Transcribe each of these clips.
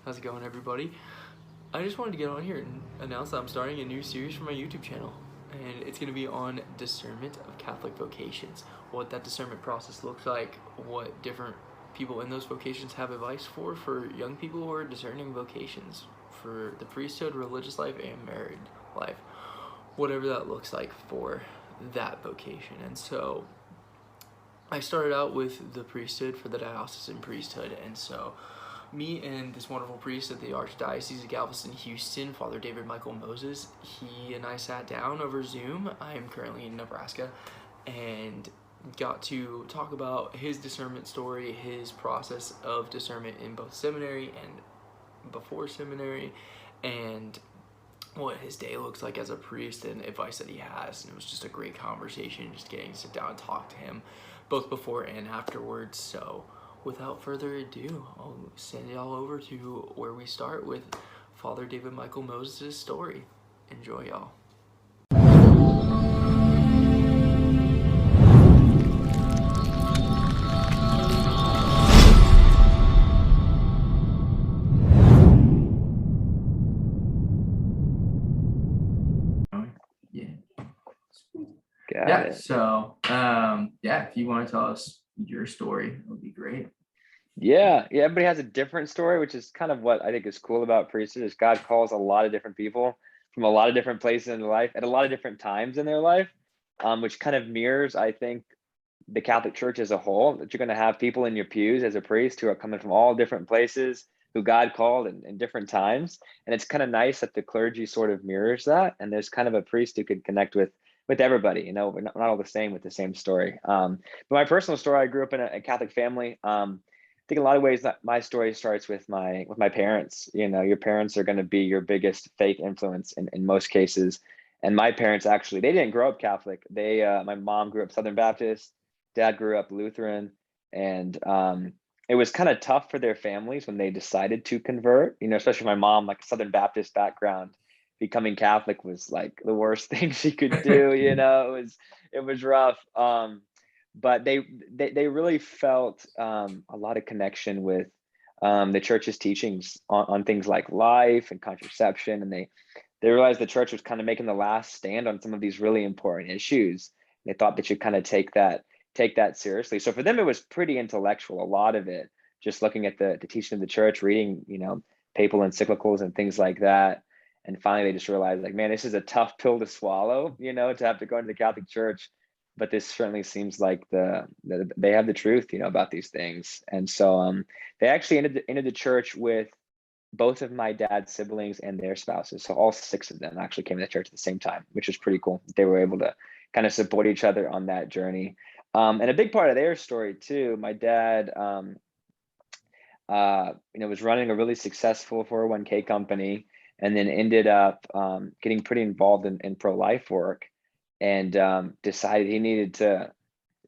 How's it going, everybody? I just wanted to get on here and announce that I'm starting a new series for my YouTube channel. And it's going to be on discernment of Catholic vocations. What that discernment process looks like, what different people in those vocations have advice for young people who are discerning vocations for the priesthood, religious life, and married life. Whatever that looks like for that vocation. And so I started out with the priesthood for the diocesan priesthood, and so me and this wonderful priest at the Archdiocese of Galveston, Houston, Father David Michael Moses, he and I sat down over Zoom. I am currently in Nebraska, and got to talk about his discernment story, his process of discernment in both seminary and before seminary, and what his day looks like as a priest and advice that he has. And it was just a great conversation, just getting to sit down and talk to him both before and afterwards. So without further ado, I'll send y'all over to where we start with Father David Michael Moses' story. Enjoy, y'all. So if you want to tell us your story, it would be great. Yeah, everybody has a different story, which is kind of what I think is cool about priesthood. Is God calls a lot of different people from a lot of different places in their life at a lot of different times in their life, which kind of mirrors, I think, the Catholic Church as a whole. That you're going to have people in your pews as a priest who are coming from all different places, who God called in different times, and it's kind of nice that the clergy sort of mirrors that. And there's kind of a priest who could connect with everybody. You know, we're not all the same with the same story. But my personal story, I grew up in a Catholic family. I think in a lot of ways that my story starts with my parents. You know, your parents are going to be your biggest faith influence in most cases. And my parents actually, they didn't grow up Catholic. My mom grew up Southern Baptist, dad grew up Lutheran, and it was kind of tough for their families when they decided to convert. You know, especially my mom, like Southern Baptist background, becoming Catholic was like the worst thing she could do. You know, it was rough. But they really felt a lot of connection with the church's teachings on things like life and contraception, and they realized the church was kind of making the last stand on some of these really important issues. They thought they should kind of take that seriously. So for them, it was pretty intellectual, a lot of it, just looking at the teaching of the church, reading, you know, papal encyclicals and things like that. And finally, they just realized, like, man, this is a tough pill to swallow, you know, to have to go into the Catholic Church. But this certainly seems like they have the truth, you know, about these things. And so they actually entered the church with both of my dad's siblings and their spouses. So all six of them actually came to church at the same time, which was pretty cool. They were able to kind of support each other on that journey. And a big part of their story too, my dad, was running a really successful 401k company, and then ended up getting pretty involved in pro-life work, and decided he needed to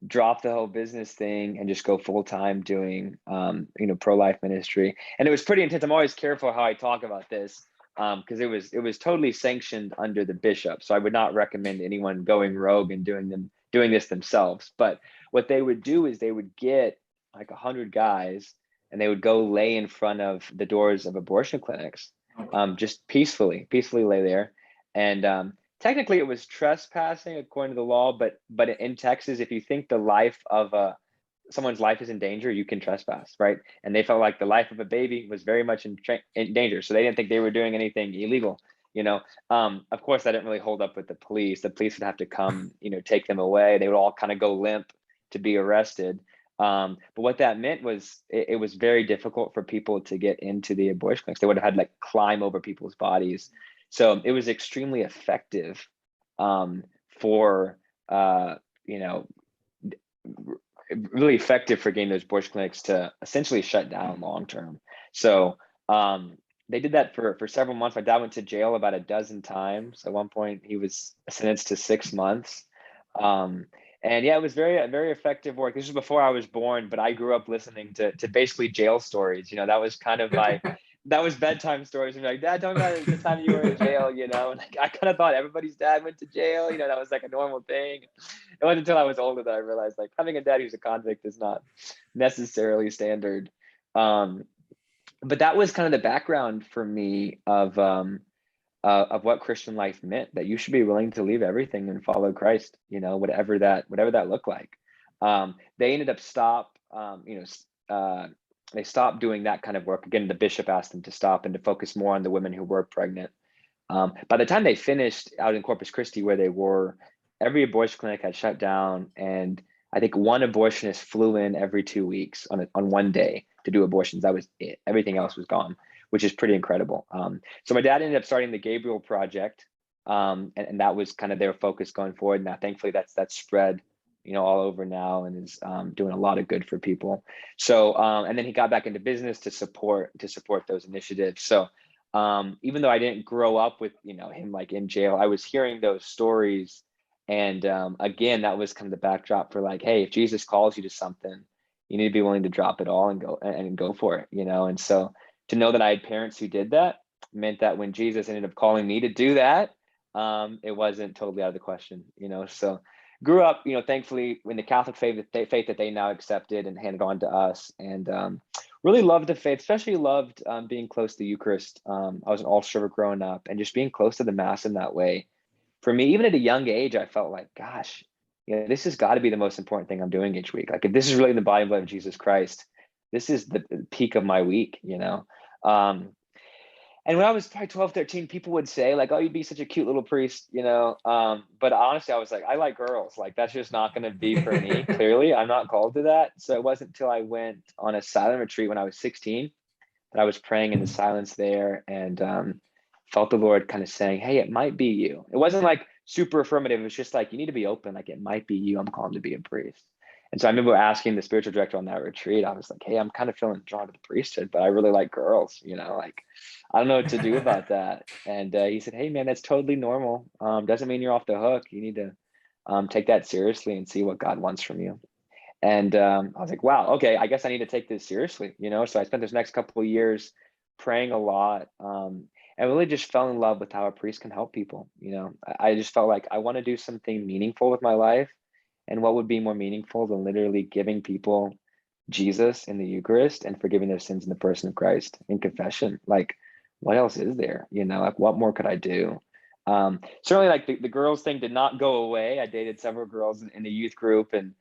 drop the whole business thing and just go full-time doing pro-life ministry. And it was pretty intense. I'm always careful how I talk about this, because it was totally sanctioned under the bishop. So I would not recommend anyone going rogue and doing this themselves. But what they would do is they would get like 100 guys, and they would go lay in front of the doors of abortion clinics, just peacefully lay there. And technically it was trespassing according to the law, but in Texas, if you think the life of someone's life is in danger, you can trespass, right? And they felt like the life of a baby was very much in danger, so they didn't think they were doing anything illegal. You know, of course, that didn't really hold up with the police. The police would have to come, you know, take them away. They would all kind of go limp to be arrested. But what that meant was it was very difficult for people to get into the abortion clinics. They would have had to like climb over people's bodies. So it was extremely effective for, really effective for getting those abortion clinics to essentially shut down long term. So they did that for several months. My dad went to jail about a dozen times. At one point, he was sentenced to 6 months. And yeah, it was very, very effective work. This was before I was born, but I grew up listening to basically jail stories. You know, that was kind of that was bedtime stories. And like, Dad, tell me about the time you were in jail, you know? And I kind of thought everybody's dad went to jail. You know, that was like a normal thing. It wasn't until I was older that I realized like having a dad who's a convict is not necessarily standard. but that was kind of the background for me of what Christian life meant, that you should be willing to leave everything and follow Christ, whatever that looked like. They ended up they stopped doing that kind of work. Again, the bishop asked them to stop and to focus more on the women who were pregnant. By the time they finished out in Corpus Christi, where they were, every abortion clinic had shut down, and I think one abortionist flew in every 2 weeks on one day to do abortions. That was it. Everything else was gone, which is pretty incredible. So my dad ended up starting the Gabriel Project, and that was kind of their focus going forward. Now, thankfully, that's spread, all over now, and is doing a lot of good for people. So, and then he got back into business to support those initiatives. So, even though I didn't grow up with him like in jail, I was hearing those stories, and again, that was kind of the backdrop for like, hey, if Jesus calls you to something, you need to be willing to drop it all and go for it, And so to know that I had parents who did that meant that when Jesus ended up calling me to do that, it wasn't totally out of the question, So grew up, thankfully in the Catholic faith that they now accepted and handed on to us, and really loved the faith, especially loved being close to the Eucharist. I was an altar growing up, and just being close to the Mass in that way. For me, even at a young age, I felt like, gosh, this has got to be the most important thing I'm doing each week. Like, if this is really the body and blood of Jesus Christ, this is the peak of my week, And when I was probably 12, 13, people would say like, oh, you'd be such a cute little priest, But honestly, I was like, I like girls. Like, that's just not going to be for me. Clearly, I'm not called to that. So it wasn't until I went on a silent retreat when I was 16 that I was praying in the silence there, and felt the Lord kind of saying, hey, it might be you. It wasn't like super affirmative. It was just like, you need to be open. Like, it might be you. I'm called to be a priest. And so I remember asking the spiritual director on that retreat, I was like, hey, I'm kind of feeling drawn to the priesthood, but I really like girls, like, I don't know what to do about that. And he said, hey, man, that's totally normal. Doesn't mean you're off the hook. You need to take that seriously and see what God wants from you. And I was like, wow, okay, I guess I need to take this seriously, So I spent those next couple of years praying a lot, and really just fell in love with how a priest can help people. I just felt like I want to do something meaningful with my life. And what would be more meaningful than literally giving people Jesus in the Eucharist and forgiving their sins in the person of Christ in confession? Like, what else is there? Like, what more could I do? Certainly, like the girls thing did not go away. I dated several girls in the youth group, and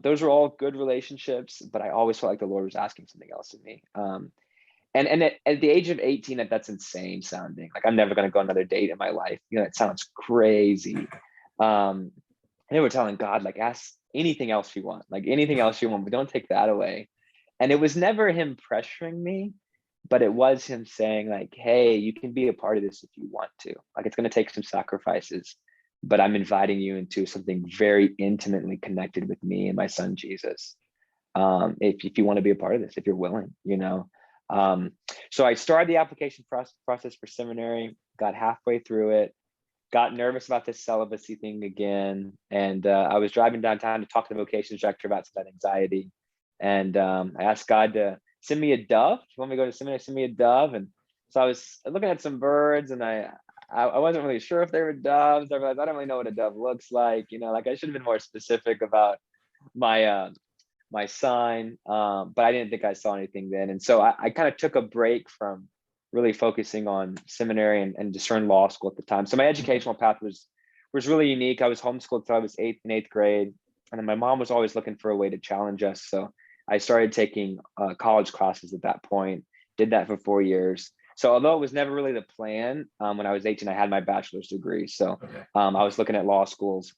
those were all good relationships, but I always felt like the Lord was asking something else of me. And at the age of 18, that's insane sounding. Like, I'm never going to go on another date in my life. It sounds crazy. And they were telling God, like, ask anything else you want, like anything else you want, but don't take that away. And it was never him pressuring me, but it was him saying like, hey, you can be a part of this if you want to. Like, it's going to take some sacrifices, but I'm inviting you into something very intimately connected with me and my son, Jesus. If you want to be a part of this, if you're willing, So I started the application process for seminary, got halfway through it, got nervous about this celibacy thing again. And I was driving downtown to talk to the vocations director about that anxiety. And I asked God to send me a dove. If you want me to go to seminary, send me a dove. And so I was looking at some birds, and I wasn't really sure if they were doves. I realized I don't really know what a dove looks like. Like, I should have been more specific about my my sign, but I didn't think I saw anything then. And so I kind of took a break from really focusing on seminary and Discern law school at the time. So my educational path was really unique. I was homeschooled till I was in eighth grade, and then my mom was always looking for a way to challenge us. So I started taking college classes at that point. Did that for 4 years. So although it was never really the plan, when I was 18, I had my bachelor's degree. So I was looking at law schools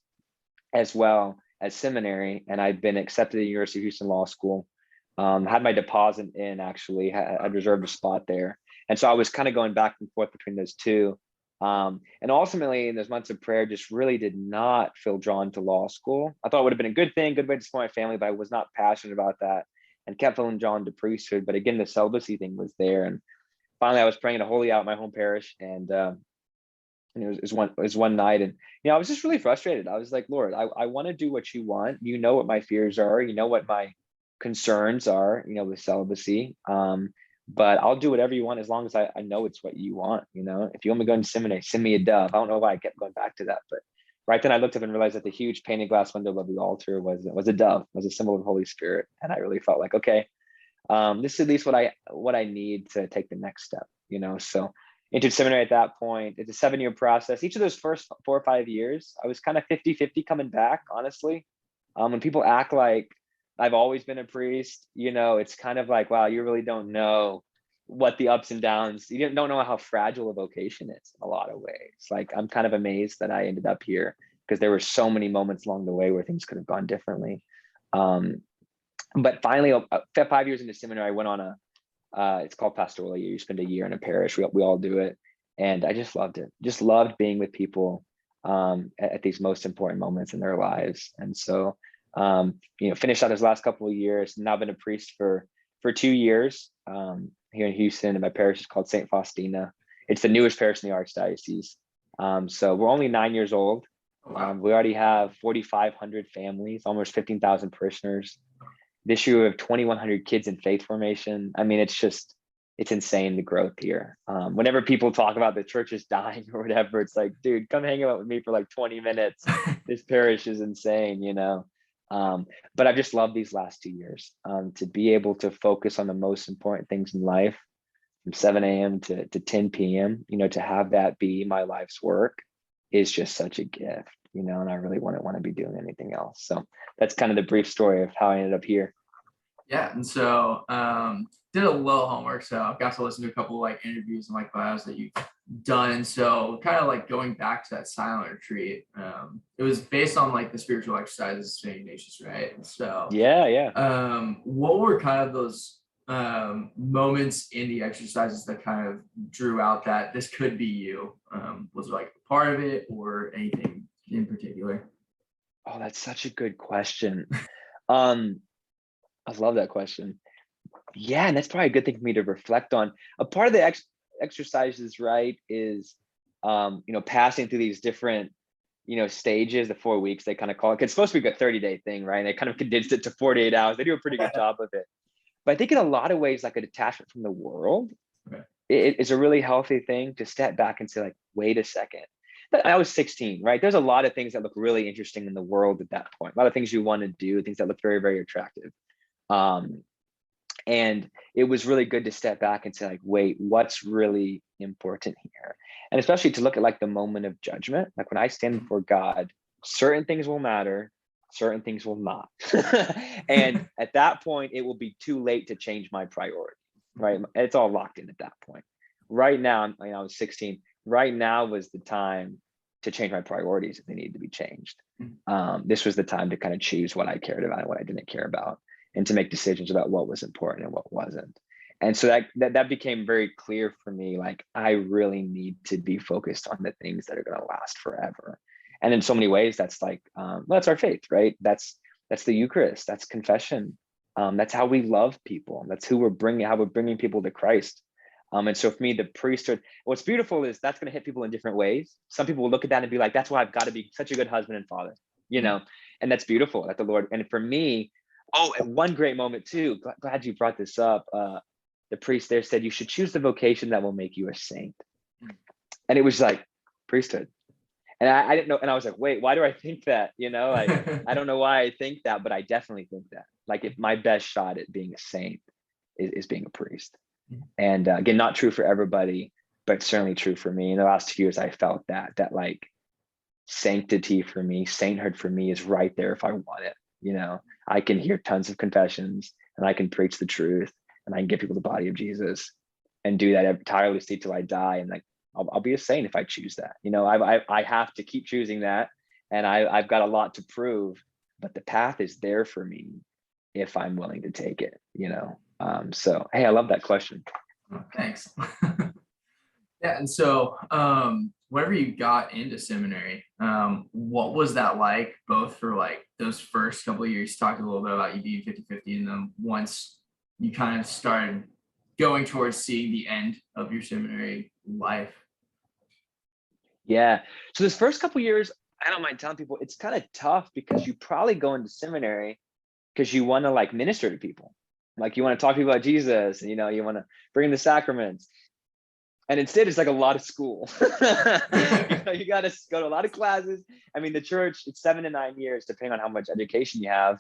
as well as seminary, and I'd been accepted at the University of Houston Law School. Had my deposit in, actually, had reserved a spot there. And so I was kind of going back and forth between those two. And ultimately, in those months of prayer, just really did not feel drawn to law school. I thought it would have been a good thing, good way to support my family, but I was not passionate about that, and kept feeling drawn to priesthood. But again, the celibacy thing was there. And finally, I was praying at a holy hour at my home parish, and it was one night, and I was just really frustrated. I was like, Lord, I want to do what you want. You know what my fears are. You know what my concerns are. With celibacy. But I'll do whatever you want as long as I know it's what you want. If you want me to go into seminary, send me a dove. I don't know why I kept going back to that, but right then I looked up and realized that the huge painted glass window above the altar was a dove, was a symbol of the Holy Spirit, and I really felt like, okay, This is at least what I need to take the next step, you know. So into seminary at that point, it's a 7-year process. Each of those first 4 or 5 years, I was kind of 50-50 coming back, honestly. When people act like I've always been a priest, you know, it's kind of like, wow, you really don't know what the ups and downs, you don't know how fragile a vocation is in a lot of ways. Like, I'm kind of amazed that I ended up here, because there were so many moments along the way where things could have gone differently. But finally, 5 years into seminary, I went on it's called pastoral year. You spend a year in a parish. We all do it. And I just loved it. Just loved being with people at these most important moments in their lives. And so, you know, finished out those last couple of years. Now been a priest for 2 years here in Houston, and my parish is called St. Faustina. It's the newest parish in the Archdiocese. So we're only 9 years old. We already have 4,500 families, almost 15,000 parishioners. This year we have 2,100 kids in faith formation. I mean, it's insane, the growth here. Whenever people talk about the church is dying or whatever, it's like, dude, come hang out with me for like 20 minutes. This parish is insane, you know? But I've just loved these last 2 years to be able to focus on the most important things in life from 7 a.m. to 10 p.m., you know, to have that be my life's work is just such a gift, you know, and I really wouldn't want to be doing anything else. So that's kind of the brief story of how I ended up here. Yeah, and so did a little homework, so I got to listen to a couple of like interviews and like bios that you've done. And so kind of like going back to that silent retreat, it was based on like the spiritual exercises of St. Ignatius, right? And so Yeah. what were kind of those moments in the exercises that kind of drew out that this could be you? Was it like part of it or anything in particular? Oh, that's such a good question. I love that question. Yeah, and that's probably a good thing for me to reflect on. A part of the exercises, right, is you know, passing through these different, you know, stages, the 4 weeks they kind of call it. It's supposed to be a 30-day thing, right? And they kind of condensed it to 48 hours. They do a pretty good job of it. But I think in a lot of ways, like a detachment from the world, Okay. It's a really healthy thing to step back and say, like, wait a second. But I was 16, right? There's a lot of things that look really interesting in the world at that point. A lot of things you want to do, things that look very, very attractive. And it was really good to step back and say, like, wait, what's really important here? And especially to look at like the moment of judgment. Like, when I stand before God, certain things will matter, certain things will not. And at that point, it will be too late to change my priority, right? It's all locked in at that point. Right now, you know, I was 16. Right now was the time to change my priorities if they needed to be changed. This was the time to kind of choose what I cared about and what I didn't care about, and to make decisions about what was important and what wasn't. And so that became very clear for me. Like, I really need to be focused on the things that are going to last forever. And in so many ways, that's like, that's our faith, right? That's the Eucharist, that's confession. That's how we love people. That's how we're bringing people to Christ. And so for me, the priesthood, what's beautiful is that's going to hit people in different ways. Some people will look at that and be like, that's why I've got to be such a good husband and father, you know, and that's beautiful that the Lord, and for me, and one great moment too, glad you brought this up. The priest there said, you should choose the vocation that will make you a saint. And it was like priesthood. And I didn't know. And I was like, wait, why do I think that? You know, like, I don't know why I think that, but I definitely think that. Like, if my best shot at being a saint is being a priest. And again, not true for everybody, but certainly true for me. In the last 2 years, I felt that like sanctity for me, sainthood for me is right there if I want it. You know, I can hear tons of confessions and I can preach the truth and I can give people the body of Jesus and do that tirelessly till I die. And like, I'll be a saint if I choose that. You know, I have to keep choosing that, and I've got a lot to prove, but the path is there for me if I'm willing to take it, you know? So, hey, I love that question. Oh, thanks. Yeah, and so whenever you got into seminary, what was that like, both for like those first couple of years? You talked a little bit about you being 50-50, and then once you kind of started going towards seeing the end of your seminary life. Yeah. So this first couple of years, I don't mind telling people, it's kind of tough because you probably go into seminary because you want to like minister to people. Like, you want to talk to people about Jesus, and, you know, you want to bring the sacraments. And instead, it's like a lot of school. You got to go to a lot of classes. I mean, the church, it's 7 to 9 years, depending on how much education you have.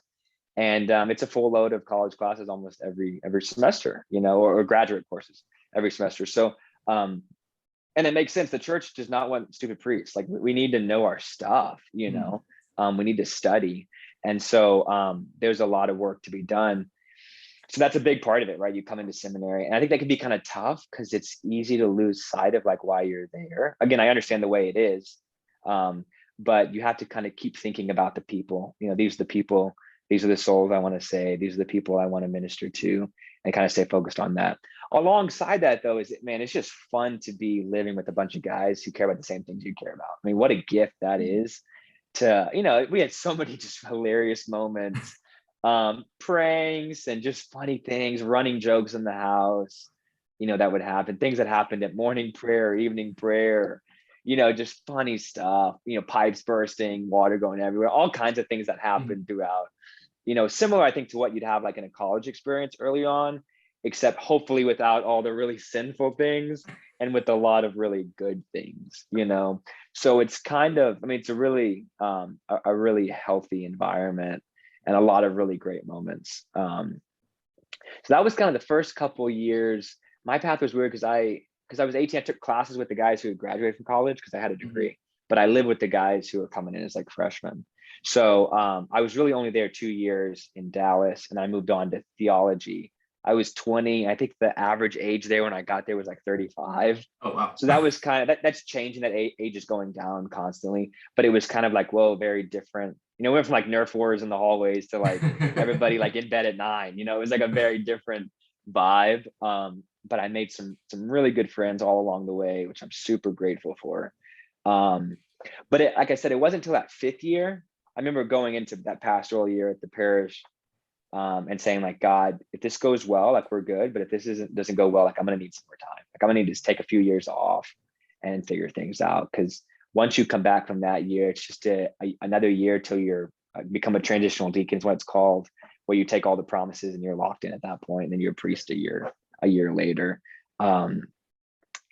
And it's a full load of college classes almost every semester, or graduate courses every semester. So and it makes sense. The church does not want stupid priests. Like, we need to know our stuff, we need to study. And so there's a lot of work to be done. So that's a big part of it, right? You come into seminary, and I think that can be kind of tough because it's easy to lose sight of like why you're there. Again, I understand the way it is, but you have to kind of keep thinking about the people. These are the people, these are the souls I want to save, these are the people I want to minister to, and kind of stay focused on that. Alongside that, though, it's just fun to be living with a bunch of guys who care about the same things you care about. I mean, what a gift that is to, we had so many just hilarious moments, pranks and just funny things, running jokes in the house, that would happen, things that happened at morning prayer, evening prayer, just funny stuff, pipes bursting, water going everywhere, all kinds of things that happened throughout, similar, I think, to what you'd have like in a college experience early on, except hopefully without all the really sinful things and with a lot of really good things, So it's kind of, it's a really, a really healthy environment and a lot of really great moments. So that was kind of the first couple years. My path was weird because I was 18, I took classes with the guys who had graduated from college because I had a degree, but I lived with the guys who were coming in as like freshmen. So I was really only there 2 years in Dallas, and I moved on to theology. I was 20. I think the average age there when I got there was like 35. Oh, wow. So that was kind of, that's changing. That age is going down constantly, but it was kind of like, whoa, very different. We went from like Nerf wars in the hallways to like everybody like in bed at 9, it was like a very different vibe. But I made some really good friends all along the way, which I'm super grateful for. But like I said, it wasn't until that 5th year. I remember going into that pastoral year at the parish, and saying like, God, if this goes well, like we're good. But if this doesn't go well, like I'm going to need some more time. Like I'm going to need to take a few years off and figure things out. Because once you come back from that year, it's just another year till you're become a transitional deacon is what it's called, where you take all the promises and you're locked in at that point. And then you're a priest a year later. And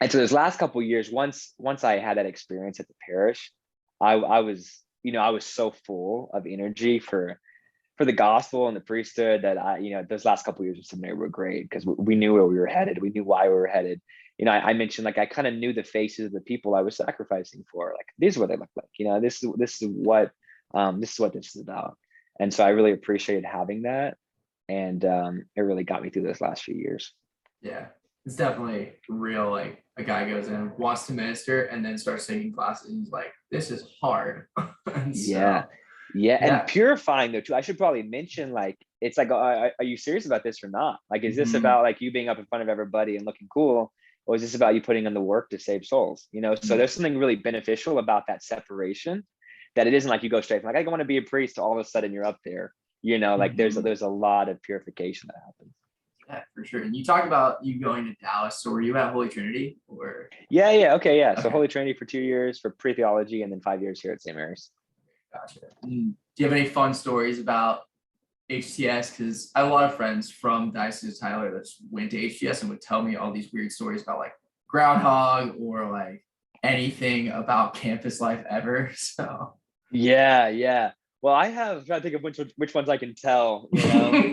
so those last couple of years, once I had that experience at the parish, I was so full of energy for the gospel and the priesthood that those last couple of years of seminary were great because we knew where we were headed. We knew why we were headed. I mentioned like I kind of knew the faces of the people I was sacrificing for. Like these are what they look like. This is what this is about. And so I really appreciated having that, and it really got me through those last few years. Yeah, it's definitely real. Like a guy goes in, wants to minister, and then starts taking classes. And he's like, "This is hard." And so, yeah, and purifying though too. I should probably mention like it's like, are you serious about this or not? Like, is this about like you being up in front of everybody and looking cool, or is this about you putting in the work to save souls? So there's something really beneficial about that separation. That it isn't like you go straight from like I want to be a priest to all of a sudden you're up there. Like there's a lot of purification that happens. Yeah, for sure. And you talked about you going to Dallas. So were you at Holy Trinity or? Okay. So Holy Trinity for 2 years for pre-theology, and then 5 years here at St. Mary's. Gotcha. Do you have any fun stories about HTS? Because I have a lot of friends from Diocese of Tyler that went to HTS and would tell me all these weird stories about like groundhog or like anything about campus life ever. So yeah. Well, I'm trying to think of which ones I can tell. We're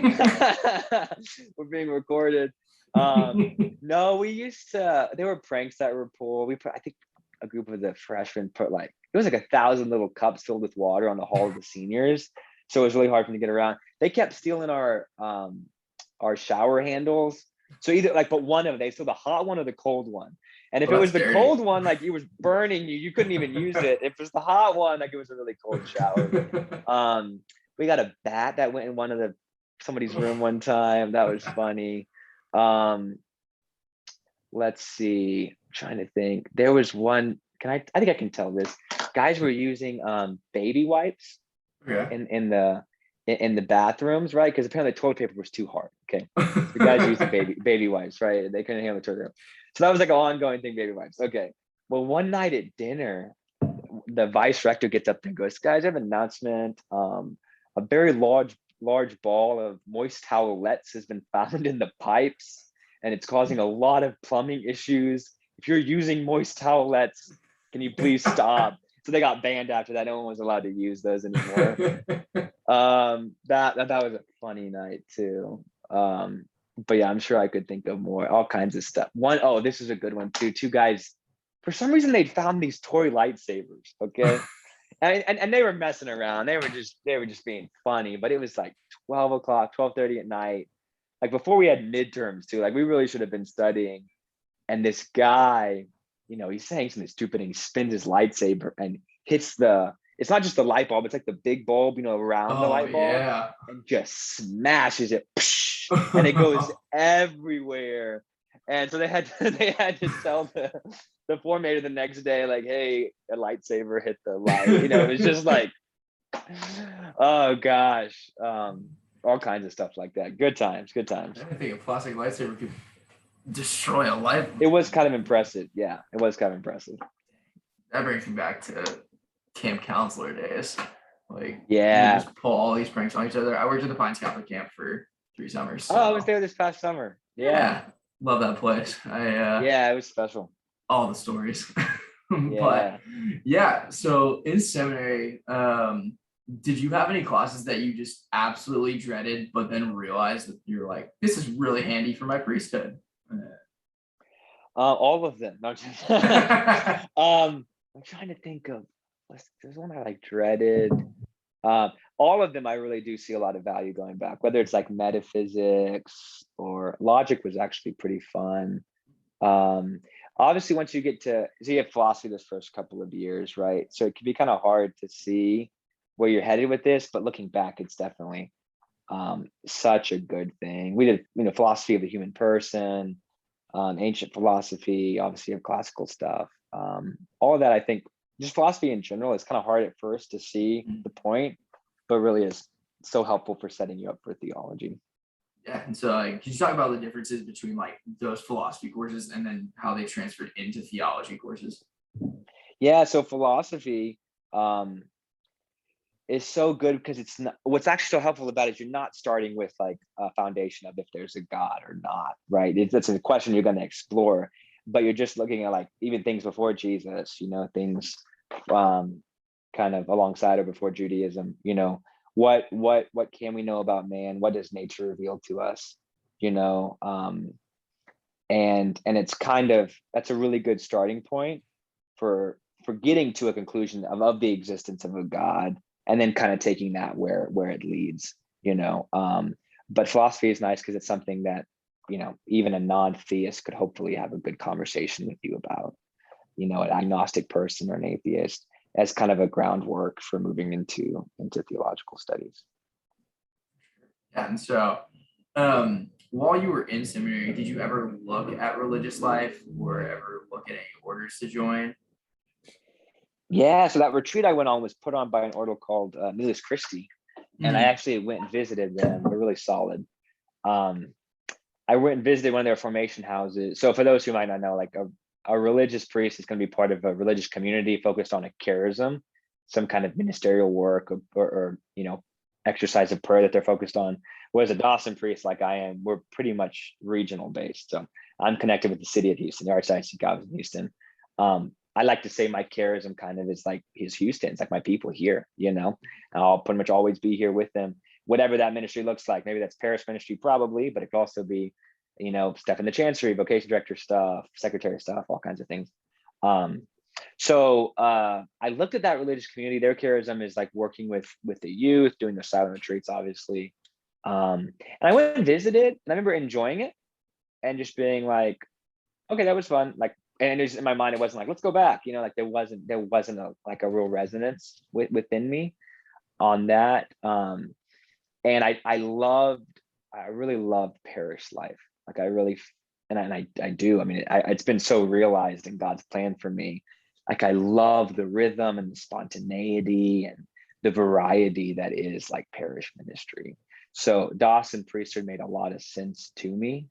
being recorded. No, we used to. There were pranks that were pulled. I think a group of the freshmen put like it was like 1,000 little cups filled with water on the hall of the seniors, so it was really hard for them to get around. They kept stealing our shower handles. So either like, but one of them, they stole the hot one or the cold one. And if it was the cold one, like it was burning you couldn't even use it. If it was the hot one, like it was a really cold shower. We got a bat that went in somebody's room one time. That was funny. Let's see. I'm trying to think. There was one. I think I can tell this. Guys were using baby wipes in the bathrooms, right? Because apparently toilet paper was too hard. Okay, the guys using baby wipes, right? They couldn't handle the toilet paper. So that was like an ongoing thing, baby wipes. Okay. Well, one night at dinner, the vice rector gets up there and goes, guys, I have an announcement. A very large ball of moist towelettes has been found in the pipes, and it's causing a lot of plumbing issues. If you're using moist towelettes, can you please stop? So they got banned after that. No one was allowed to use those anymore. That was a funny night too. But yeah, I'm sure I could think of more, all kinds of stuff. Oh, this is a good one too. Two guys, for some reason, they found these toy lightsabers. Okay, and they were messing around. They were just being funny. But it was like 12 o'clock, 12:30 at night, like before we had midterms too. Like we really should have been studying. And this guy, he's saying something stupid, and he spins his lightsaber and hits it's not just the light bulb, it's like the big bulb, around the Oh light bulb, yeah. and just smashes it, and it goes everywhere. And so they had to tell the formator the next day, like, hey, a lightsaber hit the light. It was just like, oh gosh, all kinds of stuff like that. Good times, good times. I didn't think a plastic lightsaber could destroy a life. It was kind of impressive. Yeah, it was kind of impressive. That brings me back to camp counselor days. Like, Yeah. we just pull all these pranks on each other. I worked at the Pines Catholic Camp for 3 summers. So. Oh, I was there this past summer. Yeah. Love that place. Yeah, it was special. All the stories. Yeah. But yeah, so in seminary, did you have any classes that you just absolutely dreaded, but then realized that you're like, this is really handy for my priesthood? All of them. No, I'm trying to think of, there's one I like dreaded. All of them I really do see a lot of value going back, whether it's like metaphysics or logic was actually pretty fun. Obviously once you get so you have philosophy this first couple of years, right? So it can be kind of hard to see where you're headed with this, but looking back, it's definitely such a good thing. We did, philosophy of the human person, ancient philosophy, obviously of classical stuff. All of that, I think, just philosophy in general is kind of hard at first to see the point, but really is so helpful for setting you up for theology. Yeah, and so can you talk about the differences between like those philosophy courses and then how they transferred into theology courses? Yeah, so philosophy is so good because it's not, what's actually so helpful about it is you're not starting with like a foundation of if there's a God or not, right? That's a question you're going to explore, but you're just looking at like even things before Jesus, things kind of alongside or before Judaism, what can we know about man? What does nature reveal to us? And it's kind of, that's a really good starting point for getting to a conclusion of the existence of a God, and then kind of taking that where it leads, but philosophy is nice because it's something that, even a non-theist could hopefully have a good conversation with you about, an agnostic person or an atheist, as kind of a groundwork for moving into theological studies. Yeah, and so while you were in seminary, did you ever look at religious life or ever look at any orders to join? Yeah, so that retreat I went on was put on by an order called Miles Christi, and I actually went and visited them. They're really solid. I went and visited one of their formation houses. So for those who might not know, like a religious priest is going to be part of a religious community focused on a charism, some kind of ministerial work or exercise of prayer that they're focused on. Whereas a Diocesan priest, like I am, we're pretty much regional based. So I'm connected with the city of Houston, the Archdiocese of Galveston, Houston. I like to say my charism kind of is like his Houston. It's like my people here, I'll pretty much always be here with them, whatever that ministry looks like. Maybe that's parish ministry, probably, but it could also be, stuff in the chancery, vocation director stuff, secretary stuff, all kinds of things. So I looked at that religious community. Their charism is like working with the youth, doing the silent retreats, obviously. And I went and visited, and I remember enjoying it and just being like, okay, that was fun. Like, and it was in my mind, it wasn't like, let's go back, like there wasn't a real resonance within me on that. And I really loved parish life. Like I really, and I do. I mean, it's been so realized in God's plan for me. Like I love the rhythm and the spontaneity and the variety that is like parish ministry. So Dawson priesthood made a lot of sense to me.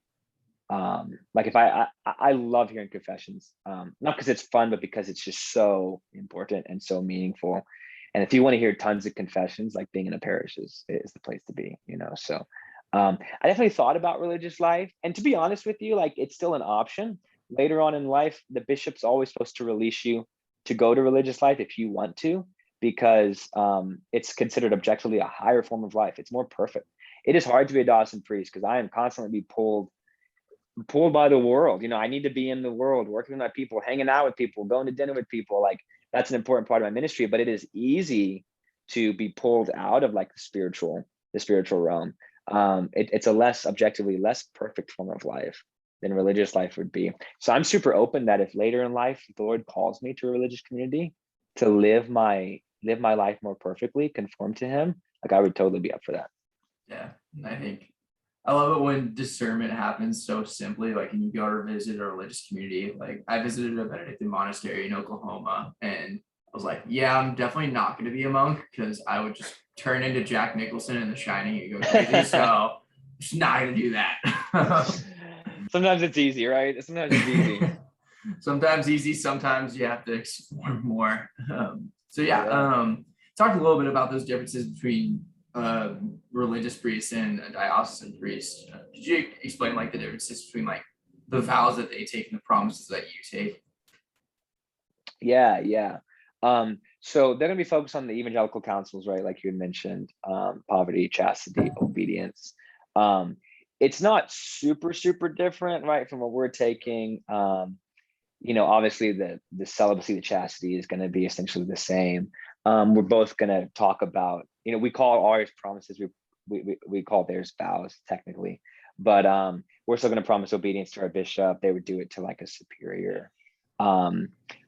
Like if I love hearing confessions, not because it's fun, but because it's just so important and so meaningful. And if you want to hear tons of confessions, like being in a parish is the place to be, So I definitely thought about religious life. And to be honest with you, like it's still an option. Later on in life, the bishop's always supposed to release you to go to religious life if you want to. because it's considered objectively a higher form of life. It's more perfect. It is hard to be a Dawson priest because I am constantly be pulled by the world. I need to be in the world, working with my people, hanging out with people, going to dinner with people. Like, that's an important part of my ministry, but it is easy to be pulled out of like the spiritual realm. It's a objectively less perfect form of life than religious life would be. So I'm super open that if later in life the Lord calls me to a religious community to live my life more perfectly, conform to Him, like I would totally be up for that. Yeah, and I think I love it when discernment happens so simply. Like, when you go to visit a religious community, like I visited a Benedictine monastery in Oklahoma, and I was like, yeah, I'm definitely not going to be a monk because I would just turn into Jack Nicholson in The Shining and go crazy. So I'm just not going to do that. Sometimes it's easy, right? Sometimes it's easy. Sometimes easy, sometimes you have to explore more. Talk a little bit about those differences between religious priests and a diocesan priest. Could you explain like the differences between like the vows that they take and the promises that you take? Yeah. So they're going to be focused on the evangelical counsels, right? Like you had mentioned, poverty, chastity, obedience. It's not super different, right, from what we're taking. Obviously the celibacy, the chastity is going to be essentially the same. We're both going to talk about, we call ours promises, we call theirs vows technically, but we're still going to promise obedience to our bishop. They would do it to like a superior.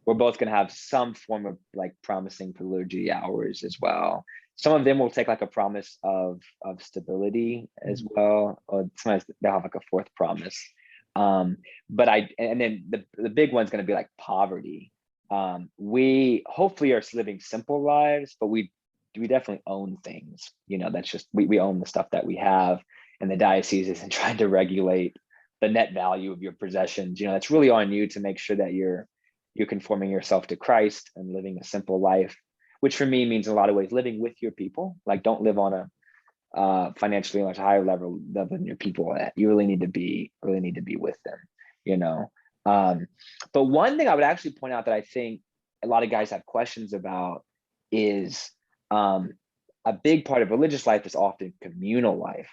We're both going to have some form of like promising for liturgy hours as well. Some of them will take like a promise of stability as well. Or sometimes they'll have like a fourth promise. And then the big one's going to be like poverty. We hopefully are living simple lives, but we definitely own things. That's just we own the stuff that we have, and the diocese isn't trying to regulate the net value of your possessions. That's really on you to make sure that you're conforming yourself to Christ and living a simple life, which for me means in a lot of ways living with your people. Like, don't live on a financially much higher level than your people. You really need to be with them. But one thing I would actually point out that I think a lot of guys have questions about is a big part of religious life is often communal life.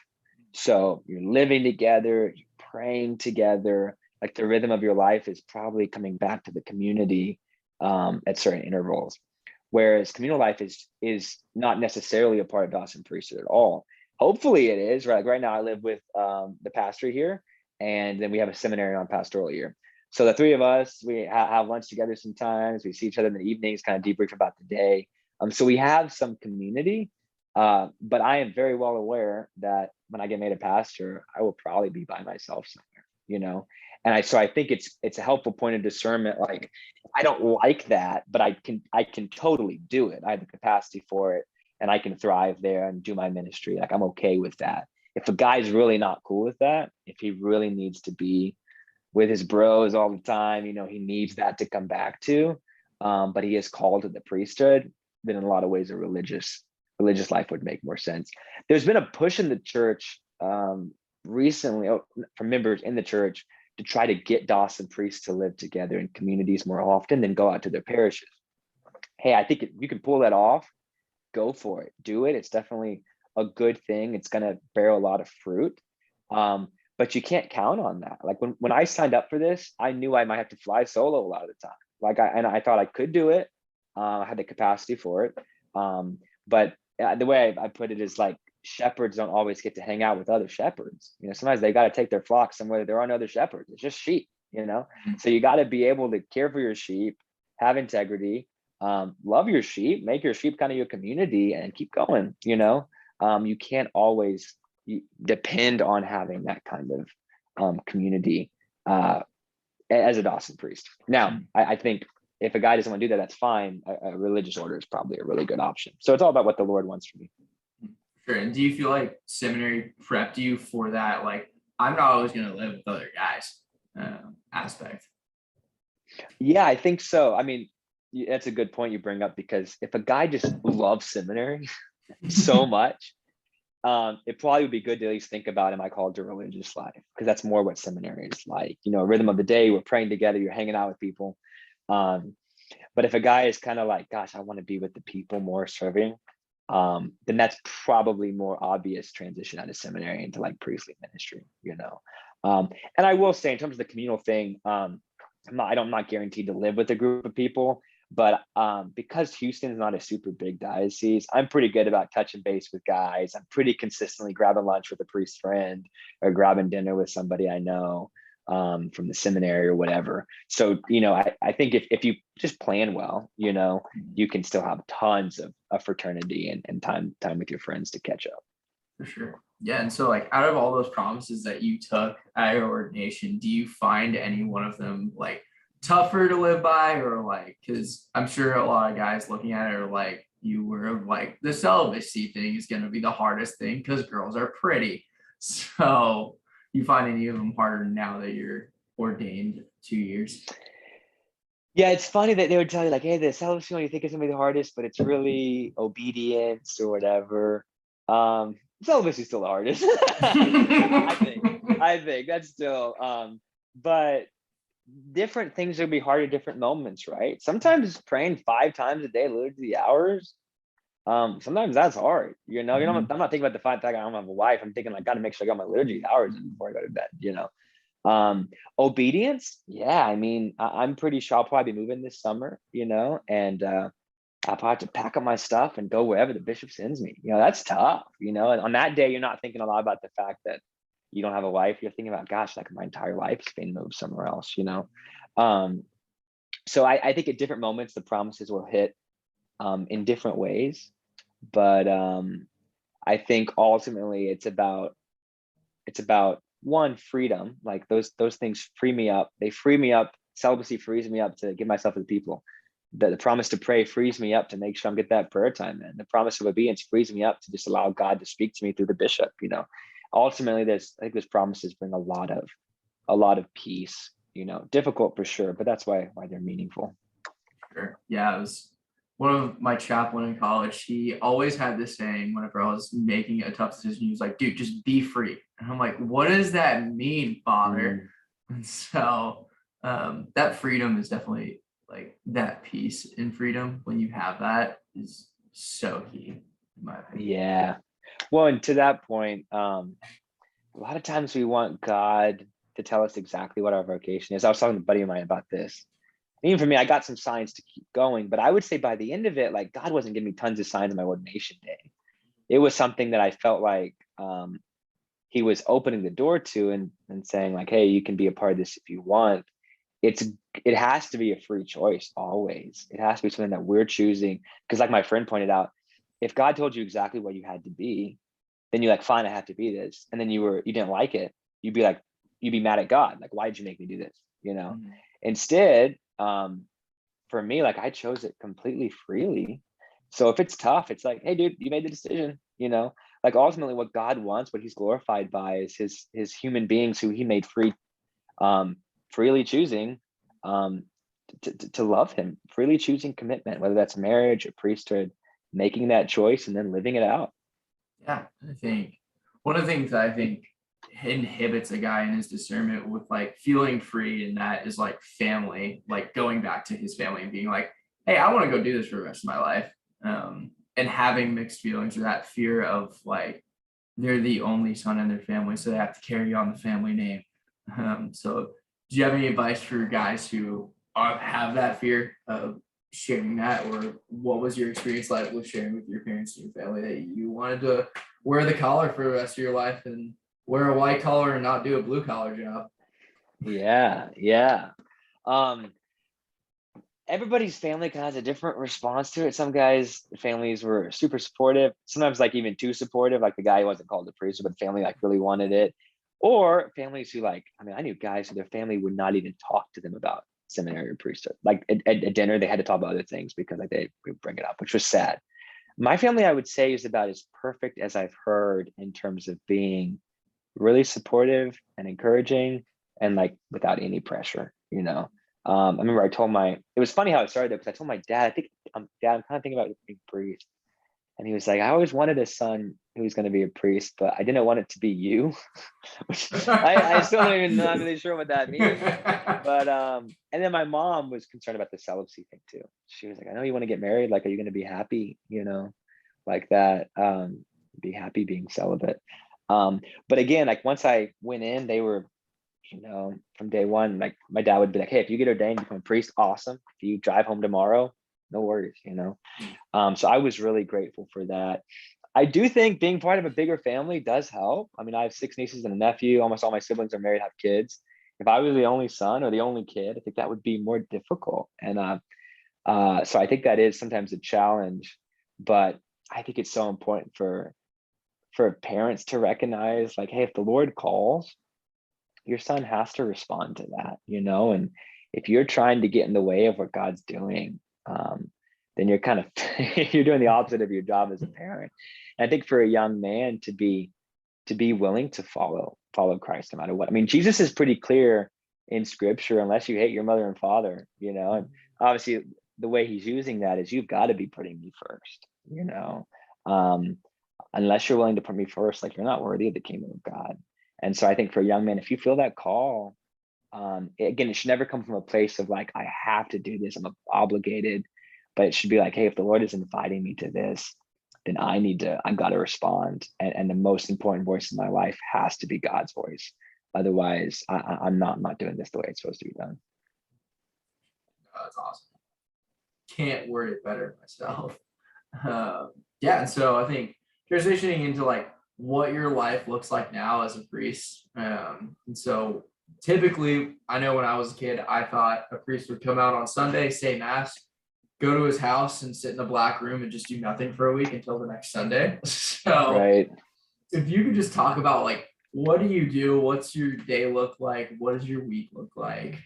So you're living together, you're praying together, like the rhythm of your life is probably coming back to the community at certain intervals. Whereas communal life is not necessarily a part of Dawson priesthood at all. Hopefully it is, right? Like right now I live with the pastor here, and then we have a seminary on pastoral year. So the three of us, we have lunch together sometimes. We see each other in the evenings, kind of debrief about the day. So we have some community, but I am very well aware that when I get made a pastor, I will probably be by myself somewhere, And I think it's a helpful point of discernment. Like, I don't like that, but I can totally do it. I have the capacity for it, and I can thrive there and do my ministry. Like, I'm okay with that. If a guy's really not cool with that, if he really needs to be with his bros all the time, he needs that to come back to, but he is called to the priesthood, then in a lot of ways a religious life would make more sense. There's been a push in the church recently from members in the church to try to get Dawson priests to live together in communities more often than go out to their parishes. Hey, I think you can pull that off. Go for it. Do it. It's definitely a good thing. It's going to bear a lot of fruit. But you can't count on that. Like when I signed up for this, I knew I might have to fly solo a lot of the time. Like I thought I could do it. I had the capacity for it. But the way I put it is like, shepherds don't always get to hang out with other shepherds. Sometimes they got to take their flock somewhere there aren't other shepherds. It's just sheep, So you got to be able to care for your sheep, have integrity, love your sheep, make your sheep kind of your community, and keep going. You can't always depend on having that kind of community as a Dawson priest. Now, I think if a guy doesn't want to do that, that's fine. A religious order is probably a really good option. So it's all about what the Lord wants from you. Sure. And do you feel like seminary prepped you for that? Like, I'm not always going to live with other guys aspect. Yeah, I think so. I mean, that's a good point you bring up, because if a guy just loves seminary so much, it probably would be good to at least think about, am I called to religious life? Because that's more what seminary is like. Rhythm of the day, we're praying together, you're hanging out with people. But if a guy is kind of like, gosh, I want to be with the people more, serving, then that's probably more obvious transition out of seminary into like priestly ministry, you know. And I will say, in terms of the communal thing, I'm not guaranteed to live with a group of people, but because Houston's not a super big diocese, I'm pretty good about touching base with guys. I'm pretty consistently grabbing lunch with a priest friend or grabbing dinner with somebody I know from the seminary or whatever. So, you know, I think if you just plan well, you know, you can still have tons of fraternity and time with your friends to catch up. For sure. Yeah. And so, like, out of all those promises that you took at your ordination, do you find any one of them like tougher to live by, or like, because I'm sure a lot of guys looking at it are like, you were like, the celibacy thing is going to be the hardest thing because girls are pretty. So, you find any of them harder now that you're ordained 2 years? Yeah, it's funny that they would tell you like, hey, the celibacy one you think is gonna be the hardest, but it's really obedience or whatever. Celibacy is still the hardest. I think that's still but different things will be hard at different moments, right? Sometimes praying 5 times a day, literally the hours. Sometimes that's hard, you know. I'm not thinking about the fact that I don't have a wife. I'm thinking like, gotta make sure I got my liturgy hours in before I go to bed, you know. Obedience, yeah, I mean, I'm pretty sure I'll probably be moving this summer, you know, and I'll probably have to pack up my stuff and go wherever the bishop sends me. You know, that's tough, you know. And on that day, you're not thinking a lot about the fact that you don't have a wife. You're thinking about, gosh, like my entire life is being moved somewhere else, you know. So I think at different moments the promises will hit in different ways, but I think ultimately it's about one, freedom. Like those things free me up. They free me up. Celibacy frees me up to give myself to the people. The promise to pray frees me up to make sure I'm get that prayer time in. The promise of obedience frees me up to just allow God to speak to me through the bishop. You know, ultimately, I think those promises bring a lot of peace. You know, difficult for sure, but that's why they're meaningful. Sure. Yeah, it was one of my chaplain in college. He always had this saying whenever I was making a tough decision. He was like, dude, just be free. And I'm like, what does that mean, Father? And so that freedom is definitely like that peace in freedom. When you have that is so key, in my opinion. Yeah. Well, and to that point, a lot of times we want God to tell us exactly what our vocation is. I was talking to a buddy of mine about this. Even for me, I got some signs to keep going, but I would say by the end of it, like God wasn't giving me tons of signs on my ordination day. It was something that I felt like he was opening the door to and saying like, hey, you can be a part of this if you want. It has to be a free choice always. It has to be something that we're choosing. Because like my friend pointed out, if God told you exactly what you had to be, then you're like, fine, I have to be this. And then you didn't like it, you'd be mad at God. Like, why did you make me do this? You know? Instead, for me, like I chose it completely freely. So if it's tough, it's like, hey, dude, you made the decision, you know, like ultimately what God wants, what he's glorified by is his human beings who he made free, freely choosing to love him, freely choosing commitment, whether that's marriage or priesthood, making that choice and then living it out. Yeah, I think one of the things that I think inhibits a guy in his discernment with like feeling free, and that is like family, like going back to his family and being like, hey, I want to go do this for the rest of my life. And having mixed feelings or that fear of like they're the only son in their family, so they have to carry on the family name. So do you have any advice for guys who have that fear of sharing that, or what was your experience like with sharing with your parents and your family that you wanted to wear the collar for the rest of your life and wear a white collar and not do a blue collar job? Yeah. Everybody's family kind of has a different response to it. Some guys' families were super supportive, sometimes like even too supportive, like the guy who wasn't called a priest, but the family like really wanted it. Or families who like, I mean, I knew guys who their family would not even talk to them about seminary or priesthood. Like at dinner, they had to talk about other things because like they would bring it up, which was sad. My family, I would say, is about as perfect as I've heard in terms of being really supportive and encouraging and like without any pressure, you know. I remember it was funny how it started though, because I told my dad, Dad, I'm kind of thinking about being priest. And he was like, I always wanted a son who was going to be a priest, but I didn't want it to be you. Which I still don't even know, I'm not really sure what that means. But and then my mom was concerned about the celibacy thing too. She was like, I know you want to get married, like, are you going to be happy, like that, be happy being celibate. But again, like once I went in, they were, from day one, like my dad would be like, hey, if you get ordained, become a priest, awesome. If you drive home tomorrow, no worries, So I was really grateful for that. I do think being part of a bigger family does help. I mean, I have 6 nieces and a nephew. Almost all my siblings are married, have kids. If I was the only son or the only kid, I think that would be more difficult. And so I think that is sometimes a challenge, but I think it's so important for parents to recognize, like, hey, if the Lord calls, your son has to respond to that, and if you're trying to get in the way of what God's doing, then you're kind of you're doing the opposite of your job as a parent. And I think for a young man to be willing to follow Christ no matter what. I mean, Jesus is pretty clear in scripture, unless you hate your mother and father, and obviously the way he's using that is, you've got to be putting me first, unless you're willing to put me first, like, you're not worthy of the kingdom of God. And so I think for a young man, if you feel that call, again, it should never come from a place of like, I have to do this, I'm obligated, but it should be like, hey, if the Lord is inviting me to this, then I've got to respond. And the most important voice in my life has to be God's voice. Otherwise, I'm not doing this the way it's supposed to be done. Oh, that's awesome. Can't word it better myself. Yeah, and so I think transitioning into like what your life looks like now as a priest. And so typically, I know when I was a kid, I thought a priest would come out on Sunday, say mass, go to his house and sit in a black room and just do nothing for a week until the next Sunday. So right. If you could just talk about like, what do you do? What's your day look like? What does your week look like?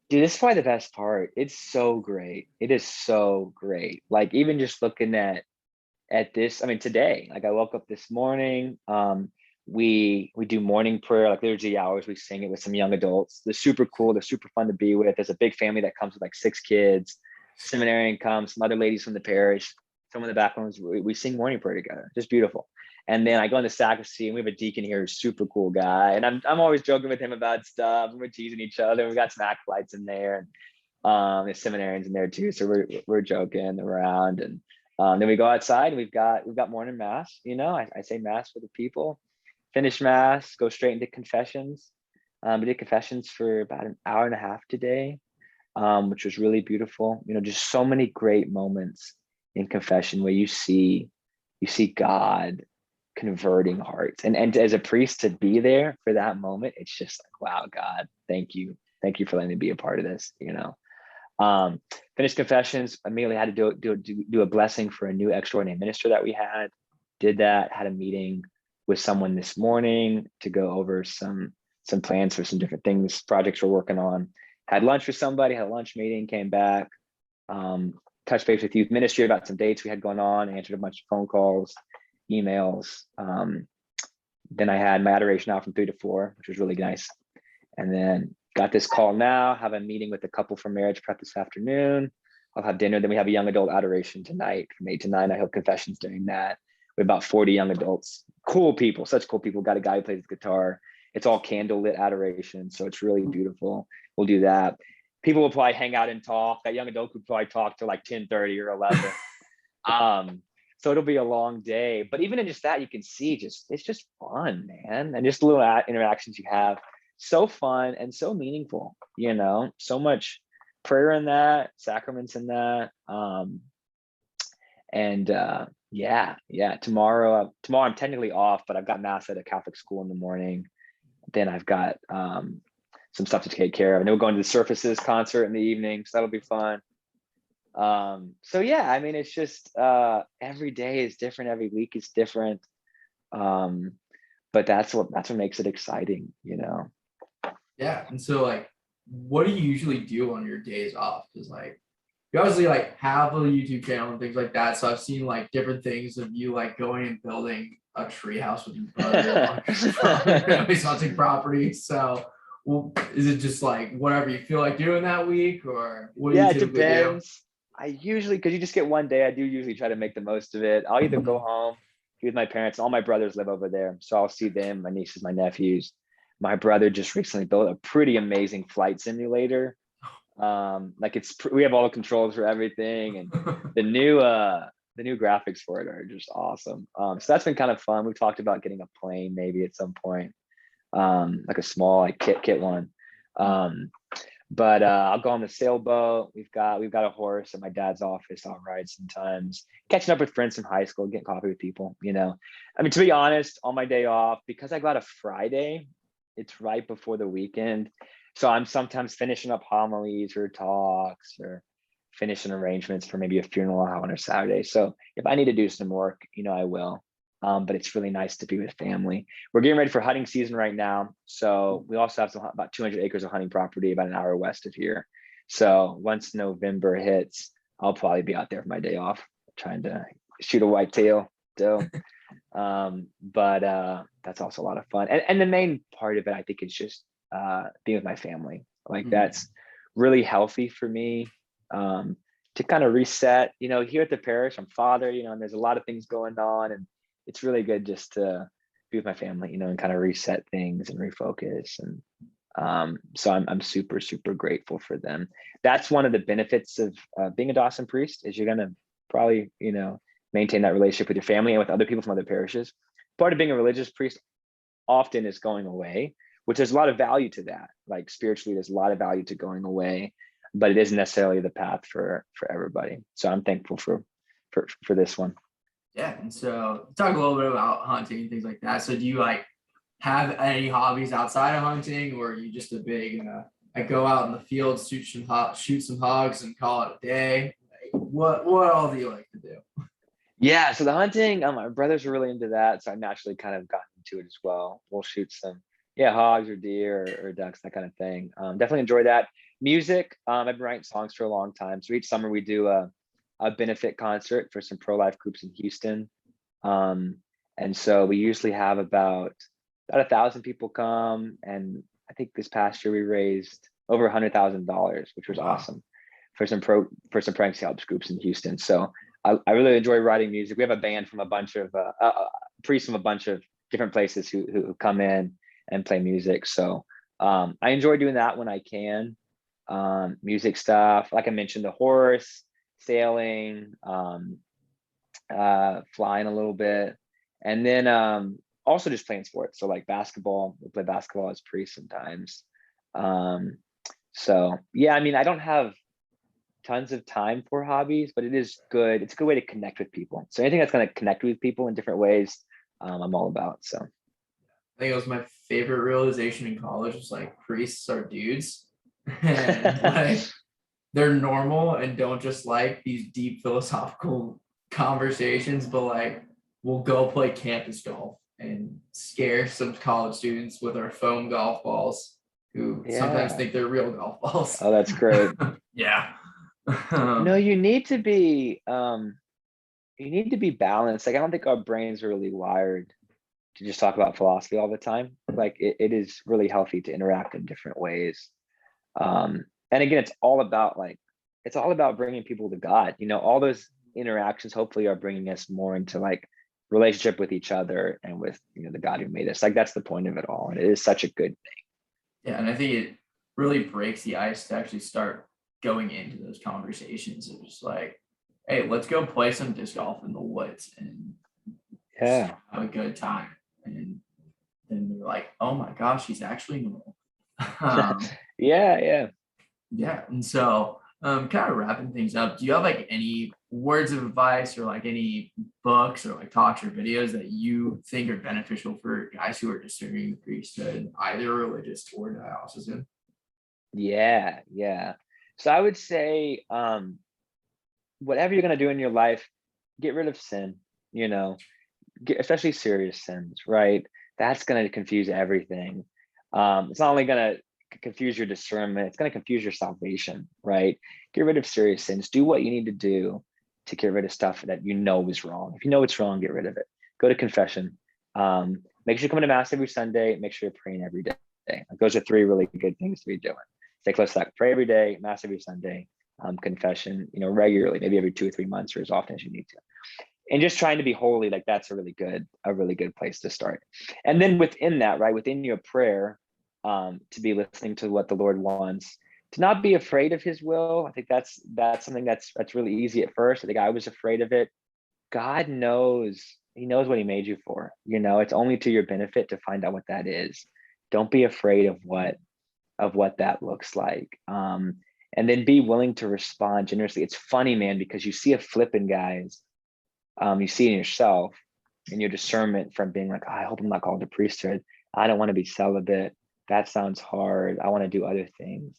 Dude, this is probably the best part. It's so great. It is so great. Like, even just looking at this, I mean, today, like, I woke up this morning, we do morning prayer, like liturgy hours, we sing it with some young adults. They're super cool, they're super fun to be with. There's a big family that comes with like 6 kids. Seminarian comes, some other ladies from the parish, some of the back ones. We sing morning prayer together, just beautiful. And then I go in the sacristy, and we have a deacon here who's super cool guy, and I'm always joking with him about stuff, and we're teasing each other. We got some acolytes in there, and there's seminarians in there too, so we're joking around. And then we go outside, and we've got morning mass. I say mass for the people, finish mass, go straight into confessions. We did confessions for about an hour and a half today, which was really beautiful. Just so many great moments in confession where you see God converting hearts, and as a priest, to be there for that moment, it's just like, wow, God, thank you for letting me be a part of this. Finished confessions, immediately had to do a blessing for a new extraordinary minister that we did that, had a meeting with someone this morning to go over some plans for some different things, projects we're working on. Had lunch with somebody, had a lunch meeting, came back, touched base with youth ministry about some dates we had going on, answered a bunch of phone calls, emails. Then I had my adoration out from 3 to 4, which was really nice. And then got this call now, have a meeting with a couple for marriage prep this afternoon. I'll have dinner. Then we have a young adult adoration tonight from 8 to 9. I hope confessions during that. We have about 40 young adults. Cool people, such cool people. Got a guy who plays guitar. It's all candlelit adoration, so it's really beautiful. We'll do that. People will probably hang out and talk. That young adult could probably talk till like 10:30 or 11. So it'll be a long day. But even in just that, you can see it's just fun, man. And just little interactions you have. So fun and so meaningful, so much prayer in that, sacraments in that. Yeah. Tomorrow I'm technically off, but I've got mass at a Catholic school in the morning. Then I've got some stuff to take care of. And then we're going to the Surfaces concert in the evening, so that'll be fun. So yeah, I mean, it's just every day is different, every week is different. But that's what makes it exciting, Yeah. And so like, what do you usually do on your days off? Because like, you obviously like have a YouTube channel and things like that. So I've seen like different things of you like going and building a tree house with your brother on your property. So well, is it just like whatever you feel like doing that week, or what do you Yeah, it typically do? depends. I usually, because you just get one day, I do usually try to make the most of it. I'll either go home, be with my parents. All my brothers live over there, so I'll see them, my nieces, my nephews. My brother just recently built a pretty amazing flight simulator. Like we have all the controls for everything, and the new graphics for it are just awesome. So that's been kind of fun. We've talked about getting a plane maybe at some point, like a small like kit one. But I'll go on the sailboat. We've got a horse at my dad's office. I'll ride sometimes. Catching up with friends from high school, getting coffee with people. I mean, to be honest, on my day off, because I got a Friday, it's right before the weekend. So I'm sometimes finishing up homilies or talks or finishing arrangements for maybe a funeral on a Saturday. So if I need to do some work, I will. But it's really nice to be with family. We're getting ready for hunting season right now. So we also have about 200 acres of hunting property about an hour west of here. So once November hits, I'll probably be out there for my day off, trying to shoot a whitetail still. But that's also a lot of fun. And the main part of it, I think, is just being with my family. Like that's really healthy for me, to kind of reset. Here at the parish, I'm father, and there's a lot of things going on, and it's really good just to be with my family, and kind of reset things and refocus. And so I'm super, super grateful for them. That's one of the benefits of being a Dawson priest, is you're gonna probably, maintain that relationship with your family and with other people from other parishes. Part of being a religious priest often is going away, which there's a lot of value to that. Like spiritually, there's a lot of value to going away, but it isn't necessarily the path for everybody. So I'm thankful for this one. Yeah, and so talk a little bit about hunting and things like that. So do you like have any hobbies outside of hunting, or are you just a big I go out in the field, shoot some hogs and call it a day? Like, what all do you like to do? Yeah, so the hunting, my brothers are really into that, so I naturally kind of got into it as well. We'll shoot some, hogs or deer or ducks, that kind of thing. Definitely enjoy that. Music, I've been writing songs for a long time. So each summer we do a benefit concert for some pro-life groups in Houston. And so we usually have about 1,000 people come. And I think this past year we raised over $100,000, which was awesome for some pregnancy helps groups in Houston. So I really enjoy writing music. We have a band from a bunch of priests from a bunch of different places who come in and play music. So I enjoy doing that when I can. Music stuff, like I mentioned, the horse, sailing, flying a little bit, and then also just playing sports. So like basketball, we play basketball as priests sometimes. So yeah, I mean, I don't have tons of time for hobbies, but it is good. It's a good way to connect with people. So anything that's going to connect with people in different ways, I'm all about. So I think it was my favorite realization in college was like priests are dudes, and like they're normal and don't just like these deep philosophical conversations, but like we'll go play campus golf and scare some college students with our foam golf balls who sometimes think they're real golf balls. Oh, that's great. Yeah. No, you need to be balanced. Like I don't think our brains are really wired to just talk about philosophy all the time. Like it is really healthy to interact in different ways. And again, it's all about bringing people to God. All those interactions hopefully are bringing us more into like relationship with each other and with the God who made us. Like that's the point of it all, and it is such a good thing. Yeah, and I think it really breaks the ice to actually start going into those conversations. It was like, hey, let's go play some disc golf in the woods and have a good time. And then they're like, oh my gosh, he's actually normal. Yeah. And so kind of wrapping things up, do you have like any words of advice or like any books or like talks or videos that you think are beneficial for guys who are discerning the priesthood, either religious or diocesan? Yeah. So I would say, whatever you're going to do in your life, get rid of sin, especially serious sins, right? That's going to confuse everything. It's not only going to confuse your discernment, it's going to confuse your salvation, right? Get rid of serious sins. Do what you need to do to get rid of stuff that is wrong. If you know it's wrong, get rid of it. Go to confession. Make sure you come to Mass every Sunday. Make sure you're praying every day. Those are 3 really good things to be doing. Stay close to that. Pray every day, Mass every Sunday, confession, regularly, maybe every 2 or 3 months or as often as you need to. And just trying to be holy, like that's a really good place to start. And then within that, right, within your prayer, to be listening to what the Lord wants, to not be afraid of his will. I think that's something that's really easy at first. I think I was afraid of it. God knows, he knows what he made you for. It's only to your benefit to find out what that is. Don't be afraid of what that looks like. And then be willing to respond generously. It's funny, man, because you see a flip in guys, you see in yourself and your discernment from being like, I hope I'm not called to priesthood. I don't want to be celibate. That sounds hard. I want to do other things.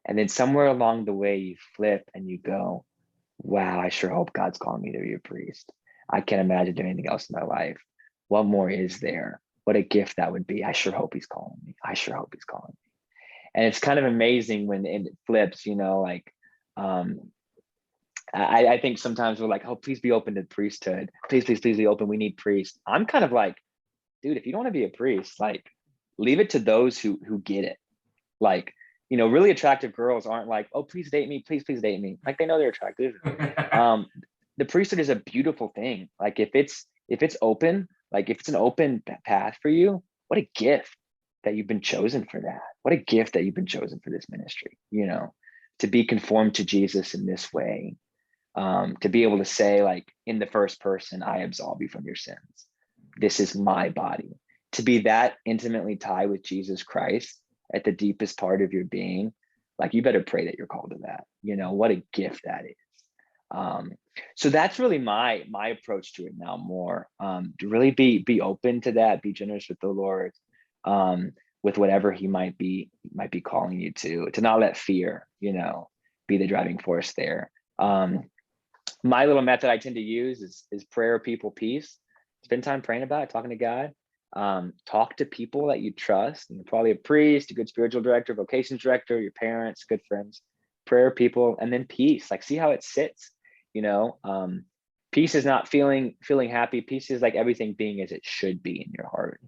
And then somewhere along the way, you flip and you go, wow, I sure hope God's calling me to be a priest. I can't imagine doing anything else in my life. What more is there? What a gift that would be. I sure hope he's calling me. I sure hope he's calling me. And it's kind of amazing when it flips, I think sometimes we're like, oh, please be open to priesthood. Please be open. We need priests. I'm kind of like, dude, if you don't want to be a priest, like, leave it to those who get it. Like, really attractive girls aren't like, oh, please date me. Please date me. Like, they know they're attractive. The priesthood is a beautiful thing. Like, if it's open, like if it's an open path for you, what a gift that you've been chosen for that. What a gift that you've been chosen for this ministry, to be conformed to Jesus in this way. To be able to say, like, in the first person, I absolve you from your sins. This is my body. To be that intimately tied with Jesus Christ at the deepest part of your being, like, you better pray that you're called to that. What a gift that is. So that's really my approach to it now more, to really be open to that, be generous with the Lord, with whatever he might be calling you to not let fear, be the driving force there. My little method I tend to use is prayer, people, peace. Spend time praying about it, talking to God. Talk to people that you trust, and probably a priest, a good spiritual director, vocations director, your parents, good friends. Prayer, people, and then peace. Like, see how it sits. Peace is not feeling happy. Peace is like everything being as it should be in your heart.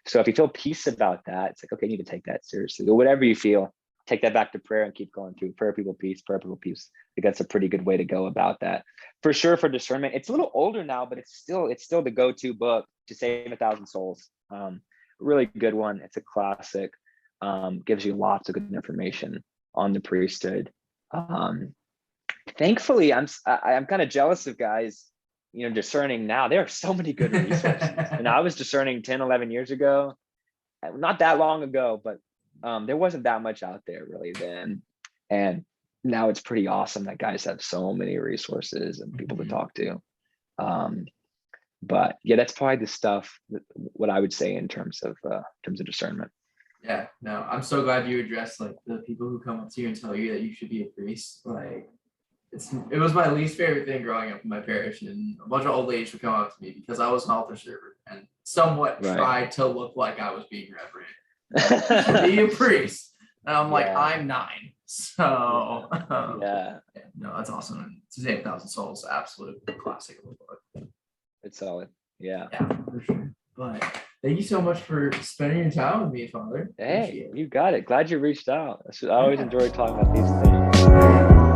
So if you feel peace about that, it's like, okay, you need to take that seriously. Or whatever you feel, take that back to prayer and keep going through prayer, people, peace, prayer, people, peace. I think that's a pretty good way to go about that. For sure, for discernment, it's a little older now, but it's still the go-to book to save 1,000 souls. Really good one. It's a classic. Gives you lots of good information on the priesthood. Thankfully, I'm kind of jealous of guys, discerning now. There are so many good resources. And I was discerning 10, 11 years ago, not that long ago, but there wasn't that much out there really then. And now it's pretty awesome that guys have so many resources and people to talk to. But yeah, that's probably the stuff, what I would say in terms of discernment. Yeah, no, I'm so glad you addressed, like, the people who come up to you and tell you that you should be a priest. Like, it was my least favorite thing growing up in my parish, and a bunch of old ladies would come up to me because I was an altar server and somewhat tried to look like I was being reverent. Be a priest. And I'm like, I'm 9. So yeah, no, that's awesome. And to save 1,000 souls, absolute classic of a book. It's solid. Yeah, for sure. But thank you so much for spending your time with me, Father. Hey, you got it. Glad you reached out. I always enjoy talking about these things.